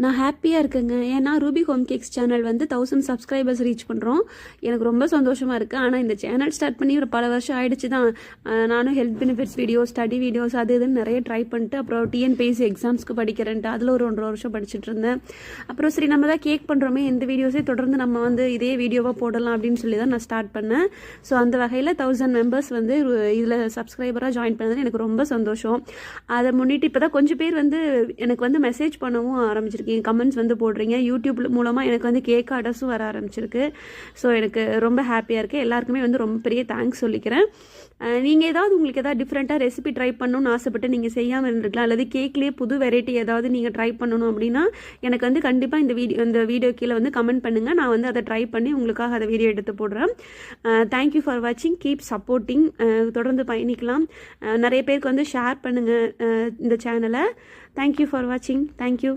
நான் ஹாப்பியாக இருக்கேங்க. ஏன்னா ரூபி ஹோம் கேக்ஸ் சேனல் வந்து 1000 சப்ஸ்கிரைபர்ஸ் ரீச் பண்ணுறோம். எனக்கு ரொம்ப சந்தோஷமாக இருக்குது. ஆனால் இந்த சேனல் ஸ்டார்ட் பண்ணி ஒரு பல வருஷம் ஆகிடுச்சு தான். நானும் health benefits videos, study videos அது இதுன்னு நிறைய ட்ரை பண்ணிட்டு அப்புறம் டிஎன்பிஎஸ்சி எக்ஸாம்ஸ்க்கு படிக்கிறேன்ட்டு அதில் ஒரு 1.5 வருஷம் படிச்சுட்டு இருந்தேன். அப்புறம் சரி நம்ம தான் கேக் பண்ணுறோமே, இந்த வீடியோஸே தொடர்ந்து நம்ம வந்து இதே வீடியோவாக போடலாம் அப்படின்னு சொல்லி தான் நான் ஸ்டார்ட் பண்ணேன். ஸோ அந்த வகையில் 1000 மெம்பர்ஸ் வந்து இதில் சப்ஸ்கிரைபராக ஜாயின் பண்ணது எனக்கு ரொம்ப சந்தோஷம். அதை முன்னிட்டு இப்போ தான் கொஞ்சம் பேர் வந்து எனக்கு வந்து மெசேஜ் பண்ணவும் ஆரம்பிச்சிருக்கேன், கமெண்ட்ஸ் வந்து போடுறீங்க. யூடியூப் மூலமாக எனக்கு வந்து கேக் ஆர்டர்ஸும் வர ஆரம்பிச்சிருக்கு. ஸோ எனக்கு ரொம்ப ஹாப்பியாக இருக்குது. எல்லாருக்குமே வந்து ரொம்ப பெரிய தேங்க்ஸ் சொல்லிக்கிறேன். நீங்கள் ஏதாவது உங்களுக்கு ஏதாவது டிஃப்ரெண்ட்டாக ரெசிபி ட்ரை பண்ணணும்னு ஆசைப்பட்டு நீங்கள் செய்யாமல் இருந்திருக்கலாம், அல்லது கேக்லேயே புது வெரைட்டி ஏதாவது நீங்கள் ட்ரை பண்ணணும் அப்படின்னா எனக்கு வந்து கண்டிப்பாக இந்த வீடியோ கீழே வந்து கமெண்ட் பண்ணுங்கள். நான் வந்து அதை ட்ரை பண்ணி உங்களுக்காக அதை வீடியோ எடுத்து போடுறேன். தேங்க்யூ ஃபார் வாட்சிங், கீப் சப்போர்ட்டிங். தொடர்ந்து பயணிக்கலாம். நிறைய பேருக்கு வந்து ஷேர் பண்ணுங்கள் இந்த சேனலை. தேங்க்யூ ஃபார் வாட்சிங். தேங்க்யூ.